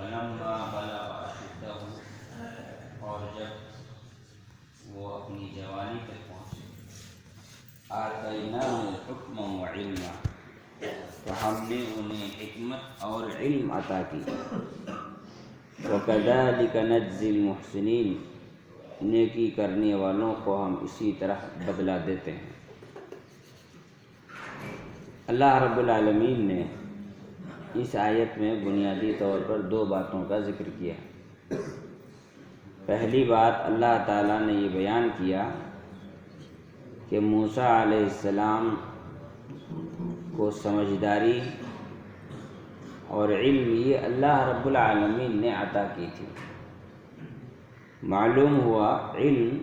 ولما بلغ اشدہ، اور جب وہ اپنی جوانی تک پہنچے، آتیناہ حکما و علما، تو ہم نے انہیں حکمت اور علم عطا کی۔ وَكَذَلِكَ نَجْزِي الْمُحْسِنِينَ، نیکی کرنے والوں کو ہم اسی طرح بدلہ دیتے ہیں۔ اللہ رب العالمین نے اس آیت میں بنیادی طور پر دو باتوں کا ذکر کیا۔ پہلی بات، اللہ تعالیٰ نے یہ بیان کیا کہ موسیٰ علیہ السلام کو سمجھداری اور علم یہ اللہ رب العالمین نے عطا کی تھی۔ معلوم ہوا علم،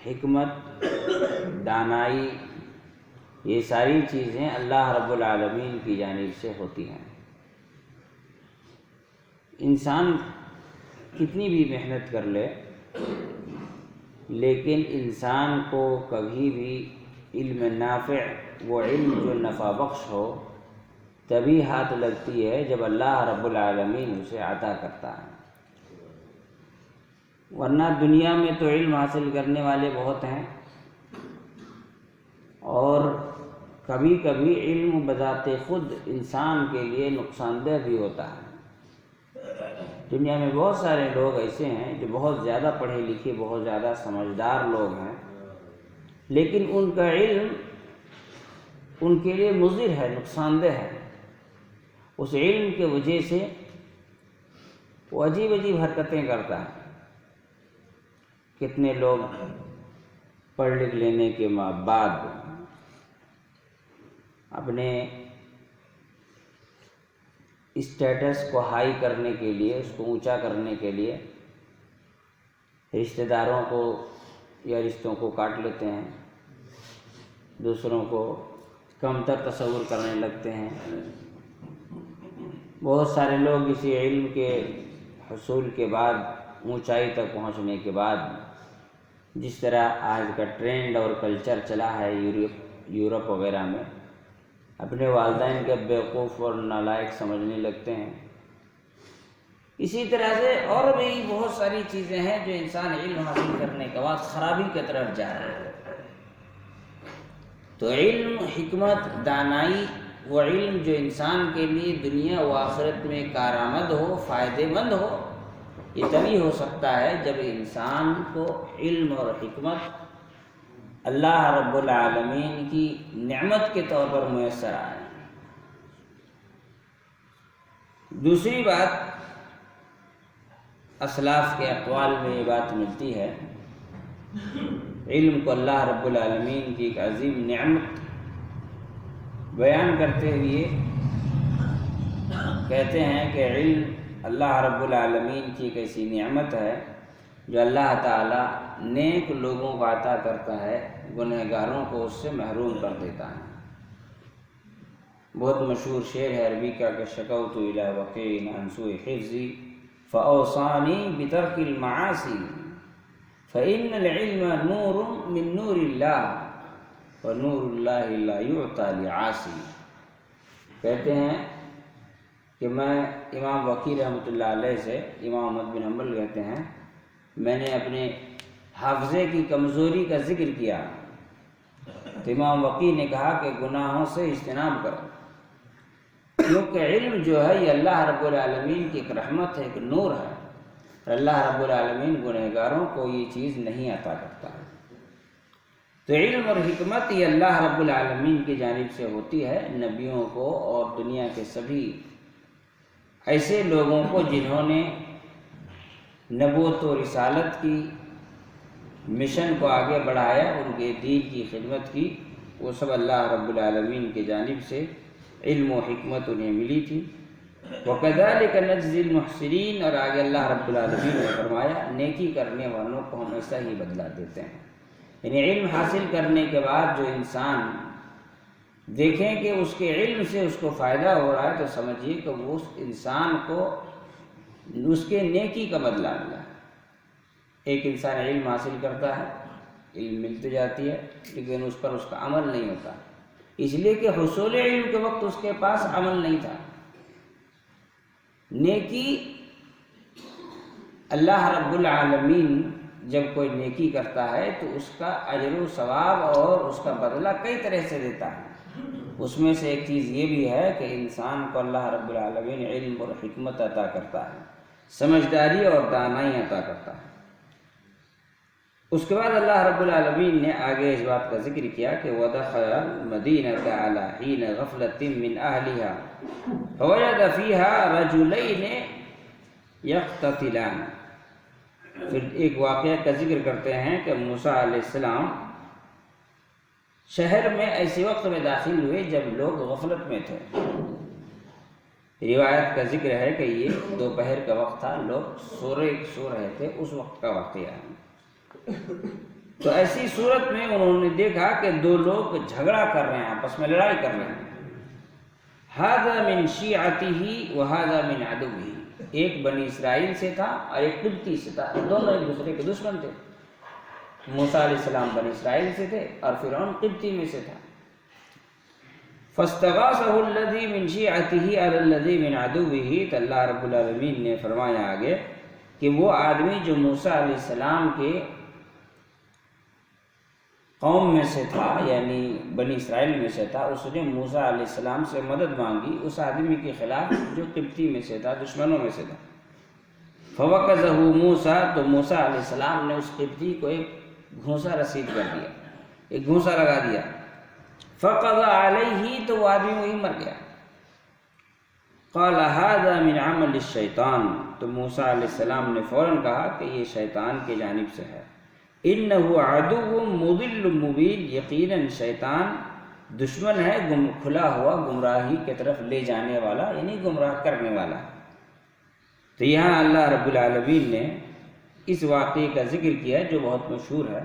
حکمت، دانائی، یہ ساری چیزیں اللہ رب العالمین کی جانب سے ہوتی ہیں۔ انسان کتنی بھی محنت کر لے، لیکن انسان کو کبھی بھی علم نافع، وہ علم جو نفع بخش ہو، تبھی ہاتھ لگتی ہے جب اللہ رب العالمین اسے عطا کرتا ہے۔ ورنہ دنیا میں تو علم حاصل کرنے والے بہت ہیں، اور کبھی کبھی علم بذات خود انسان کے لیے نقصان دہ بھی ہوتا ہے۔ دنیا میں بہت سارے لوگ ایسے ہیں جو بہت زیادہ پڑھے لکھے، بہت زیادہ سمجھدار لوگ ہیں، لیکن ان کا علم ان کے لیے مضر ہے، نقصان دہ ہے۔ اس علم کے وجہ سے وہ عجیب عجیب حرکتیں کرتا ہے۔ کتنے لوگ پڑھ لکھ لینے کے بعد اپنے اسٹیٹس کو ہائی کرنے کے لیے، اس کو اونچا کرنے کے لیے رشتہ داروں کو یا رشتوں کو کاٹ لیتے ہیں، دوسروں کو کمتر تصور کرنے لگتے ہیں۔ بہت سارے لوگ اسی علم کے حصول کے بعد، اونچائی تک پہنچنے کے بعد، جس طرح آج کا ٹرینڈ اور کلچر چلا ہے یورپ وغیرہ میں، اپنے والدین کے بیوقوف اور نالائق سمجھنے لگتے ہیں۔ اسی طرح سے اور بھی بہت ساری چیزیں ہیں جو انسان علم حاصل کرنے کے بعد خرابی کی طرف جا رہا ہے۔ تو علم، حکمت، دانائی، وہ علم جو انسان کے لیے دنیا و آخرت میں کارآمد ہو، فائدہ مند ہو، یہ تبھی ہو سکتا ہے جب انسان کو علم اور حکمت اللہ رب العالمین کی نعمت کے طور پر میسر آئے۔ دوسری بات، اسلاف کے اقوال میں یہ بات ملتی ہے، علم کو اللہ رب العالمین کی ایک عظیم نعمت بیان کرتے ہوئے کہتے ہیں کہ علم اللہ رب العالمین کی ایک ایسی نعمت ہے جو اللہ تعالیٰ نیک لوگوں کو عطا کرتا ہے، گنہگاروں کو اس سے محروم کر دیتا ہے۔ بہت مشہور شعر ہے عربی کا کہ شکوت الی وکیع عن سوء حفظی فاوصانی بترک المعاصی فإن العلم نور من نور اللہ ونور اللہ لا یعطی لعاصی۔ کہتے ہیں کہ میں امام وکیع رحمۃ اللہ علیہ سے، امام احمد بن حنبل کہتے ہیں، میں نے اپنے حافظے کی کمزوری کا ذکر کیا تو امام وکیع نے کہا کہ گناہوں سے اجتناب کرو، کیونکہ علم جو ہے یہ اللہ رب العالمین کی ایک رحمت ہے، ایک نور ہے، اور اللہ رب العالمین گنہگاروں کو یہ چیز نہیں عطا کرتا ہے۔ تو علم اور حکمت یہ اللہ رب العالمین کی جانب سے ہوتی ہے نبیوں کو اور دنیا کے سبھی ایسے لوگوں کو جنہوں نے نبوت و رسالت کی مشن کو آگے بڑھایا، ان کے دین کی خدمت کی، وہ سب اللہ رب العالمین کی جانب سے علم و حکمت انہیں ملی تھی۔ وَكَذَلِكَ نَجْزِي الْمُحْسِنِينَ، اور آگے اللہ رب العالمین نے فرمایا نیکی کرنے والوں کو ہم ایسا ہی بدلہ دیتے ہیں۔ یعنی علم حاصل کرنے کے بعد جو انسان دیکھیں کہ اس کے علم سے اس کو فائدہ ہو رہا ہے، تو سمجھیے کہ وہ اس انسان کو اس کے نیکی کا بدلہ ملا۔ ایک انسان علم حاصل کرتا ہے، علم ملتی جاتی ہے، لیکن اس پر اس کا عمل نہیں ہوتا، اس لیے کہ حصول علم کے وقت اس کے پاس عمل نہیں تھا۔ نیکی اللہ رب العالمین جب کوئی نیکی کرتا ہے تو اس کا اجر و ثواب اور اس کا بدلہ کئی طرح سے دیتا ہے۔ اس میں سے ایک چیز یہ بھی ہے کہ انسان کو اللہ رب العالمین علم اور حکمت عطا کرتا ہے، سمجھداری اور دانائی عطا کرتا ہے۔ اس کے بعد اللہ رب العالمین نے آگے اس بات کا ذکر کیا کہ وَدَخَلَ الْمَدِينَةَ عَلَىٰ حِينَ غَفْلَةٍ مِّنْ أَهْلِهَا فَوَجَدَ فِيهَا رَجُلَيْنِ يَقْتَتِلَانِ۔ پھر ایک واقعہ کا ذکر کرتے ہیں کہ موسیٰ علیہ السلام شہر میں ایسے وقت میں داخل ہوئے جب لوگ غفلت میں تھے۔ روایت کا ذکر ہے کہ یہ دوپہر کا وقت تھا، لوگ سو رہے تھے، اس وقت کا واقعہ ہے۔ تو ایسی صورت میں انہوں نے دیکھا کہ دو لوگ جھگڑا کر رہے ہیں، آپس میں لڑائی کر رہے ہیں۔ ھذا من شیعتہ وھذا من عدوہ، ایک بنی اسرائیل سے تھا اور ایک قبطی سے تھا، دونوں ایک دوسرے کے دشمن تھے۔ موسیٰ علیہ السلام بنی اسرائیل سے تھے اور فرعون قبطی میں سے تھا۔ فاستغاثہ الذی من شیعتہ علی الذی من عدوہ، تو اللہ رب العالمین نے فرمایا آگے کہ وہ آدمی جو موسیٰ علیہ السلام کے قوم میں سے تھا، یعنی بنی اسرائیل میں سے تھا، اس نے موسیٰ علیہ السلام سے مدد مانگی اس آدمی کے خلاف جو قبطی میں سے تھا، دشمنوں میں سے تھا۔ فوقظہ موسیٰ، تو موسیٰ علیہ السلام نے اس قبطی کو ایک گھونسا رسید کر دیا، ایک گھونسا لگا دیا۔ فقضى علیہ، تو وہ آدمی وہی مر گیا۔ قال ھذا من عمل الشیطان، تو موسیٰ علیہ السلام نے فوراً کہا کہ یہ شیطان کی جانب سے ہے۔ انہ عدو مضل مبین، یقیناً شیطان دشمن ہے کھلا ہوا گمراہی کی طرف لے جانے والا، یعنی گمراہ کرنے والا۔ تو یہاں اللہ رب العالمین نے اس واقعے کا ذکر کیا جو بہت مشہور ہے،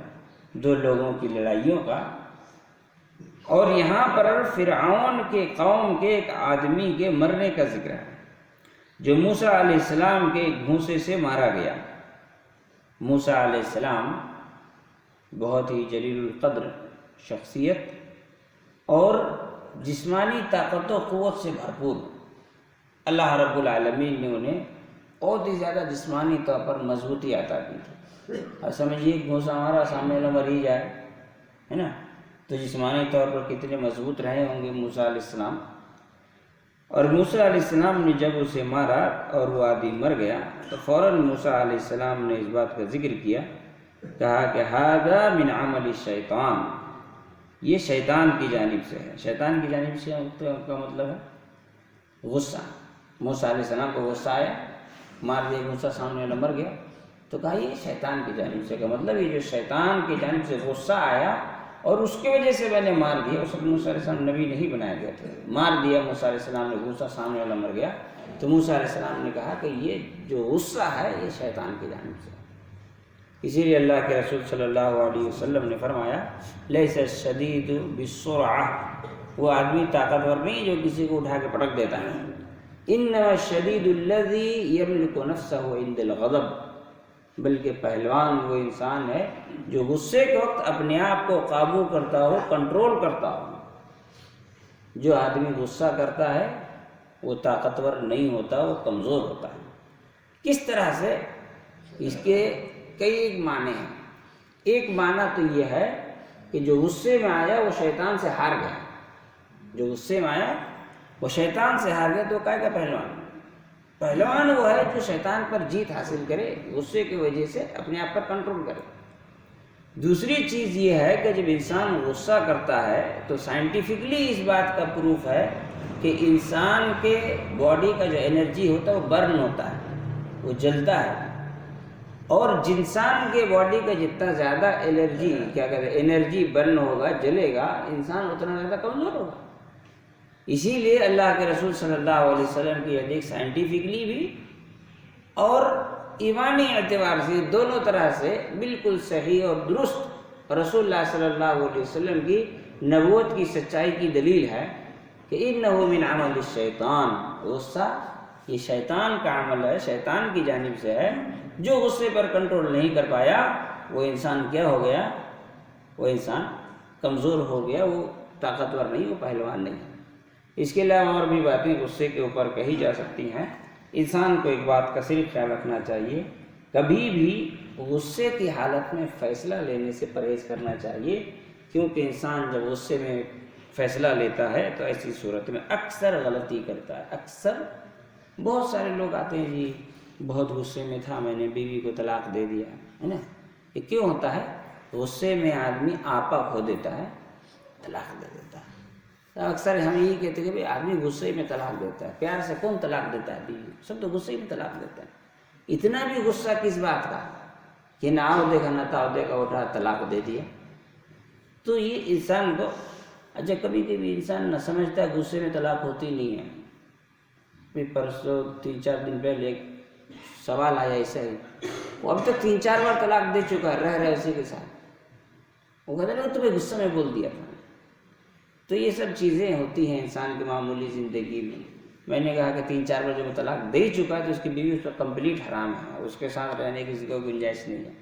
دو لوگوں کی لڑائیوں کا، اور یہاں پر فرعون کے قوم کے ایک آدمی کے مرنے کا ذکر ہے جو موسیٰ علیہ السلام کے گھونسے سے مارا گیا۔ موسیٰ علیہ السلام بہت ہی جلیل القدر شخصیت اور جسمانی طاقت و قوت سے بھرپور، اللہ رب العالمین نے انہیں بہت ہی زیادہ جسمانی طور پر مضبوطی عطا کی تھی۔ اب سمجھیے گھونسا ہمارا سامنے والا مر ہی جائے، ہے نا، تو جسمانی طور پر کتنے مضبوط رہے ہوں گے موسیٰ علیہ السلام۔ اور موسیٰ علیہ السلام نے جب اسے مارا اور وہ آدمی مر گیا تو فوراً موسیٰ علیہ السلام نے اس بات کا ذکر کیا، کہا کہ ھذا من عمل الشیطان، یہ شیطان کی جانب سے ہے۔ شیطان کی جانب سے کا مطلب ہے غصہ۔ موسیٰ علیہ السلام کو غصہ آیا، مار دیا، موسیٰ سامنے والا مر گیا، تو کہا یہ شیطان کی جانب سے، کا مطلب یہ جو شیطان کی جانب سے غصہ آیا اور اس کی وجہ سے میں نے مار دیا۔ اس وقت موسیٰ علیہ السلام نبی نہیں بنایا گیا تھے، مار دیا موسیٰ علیہ السلام نے، غصہ سامنے والا مر گیا، تو موسیٰ علیہ السلام نے کہا کہ یہ جو غصہ ہے یہ شیطان کی جانب سے۔ اسی لیے اللہ کے رسول صلی اللہ علیہ وسلم نے فرمایا لیس الشدید بالسرعہ، وہ آدمی طاقتور نہیں جو کسی کو اٹھا کے پٹک دیتا ہے، انما الشدید الذی یملک نفسہ عند الغضب، بلکہ پہلوان وہ انسان ہے جو غصے کے وقت اپنے آپ کو قابو کرتا ہو، کنٹرول کرتا ہو۔ جو آدمی غصہ کرتا ہے وہ طاقتور نہیں ہوتا، وہ کمزور ہوتا ہے۔ کس طرح سے؟ اس کے کئی معنی ہیں۔ ایک معنی تو یہ ہے کہ جو غصے میں آیا وہ شیطان سے ہار گیا، جو غصے میں آیا وہ شیطان سے ہار گیا، تو کہے گا پہلوان۔ پہلوان وہ ہے جو شیطان پر جیت حاصل کرے، غصے کی وجہ سے اپنے آپ پر کنٹرول کرے۔ دوسری چیز یہ ہے کہ جب انسان غصہ کرتا ہے تو سائنٹیفکلی اس بات کا پروف ہے کہ انسان کے باڈی کا جو انرجی ہوتا ہے وہ برن ہوتا ہے، وہ جلتا ہے، اور انسان کے باڈی کا جتنا زیادہ انرجی برن ہوگا، جلے گا، انسان اتنا زیادہ کمزور ہوگا۔ اسی لیے اللہ کے رسول صلی اللہ علیہ وسلم کی حدیث سائنٹیفکلی بھی اور ایمانی اعتبار سے دونوں طرح سے بالکل صحیح اور درست، رسول اللہ صلی اللہ علیہ وسلم کی نبوت کی سچائی کی دلیل ہے کہ انہ من عمل الشیطان، غصہ یہ شیطان کا عمل ہے، شیطان کی جانب سے ہے۔ جو غصے پر کنٹرول نہیں کر پایا وہ انسان کیا ہو گیا؟ وہ انسان کمزور ہو گیا، وہ طاقتور نہیں، وہ پہلوان نہیں۔ اس کے علاوہ اور بھی باتیں غصے کے اوپر کہی جا سکتی ہیں، انسان کو ایک بات کا صرف خیال رکھنا چاہیے، کبھی بھی غصے کی حالت میں فیصلہ لینے سے پرہیز کرنا چاہیے، کیونکہ انسان جب غصے میں فیصلہ لیتا ہے تو ایسی صورت میں اکثر غلطی کرتا ہے۔ اکثر بہت سارے لوگ آتے ہیں، جی بہت غصے میں تھا، میں نے بیوی کو طلاق دے دیا، ہے نا۔ یہ کیوں ہوتا ہے؟ غصے میں آدمی آپا کھو دیتا ہے، طلاق دے دیتا ہے۔ تو اکثر ہم یہی کہتے ہیں کہ آدمی غصے میں طلاق دیتا ہے، پیار سے کون طلاق دیتا ہے؟ بیوی، سب تو غصے میں طلاق دیتا ہے۔ اتنا بھی غصہ کس بات کا کہ نہ عہدے کا نہ تعہدے کا اٹھا طلاق دے دیا۔ تو یہ انسان کو اچھا کبھی کبھی انسان نہ سمجھتا ہے غصے میں طلاق ہوتی نہیں ہے۔ پھر پرسوں 3-4 دن پہلے ایک سوال آیا ایسا ہی، وہ اب تک 3-4 بار طلاق دے چکا ہے، رہ رہے اسی کے ساتھ۔ وہ کہتے ہیں تمہیں غصے میں بول دیا تھا۔ تو یہ سب چیزیں ہوتی ہیں انسان کی معمولی زندگی میں۔ میں نے کہا کہ 3-4 بار جب وہ طلاق دے چکا ہے تو اس کی بیوی اس پر کمپلیٹ حرام ہے، اس کے ساتھ رہنے کی کسی کو گنجائش نہیں ہے۔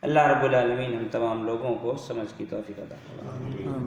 اللہ رب العالمین ہم تمام لوگوں کو سمجھ کی توفیق عطا فرمائے۔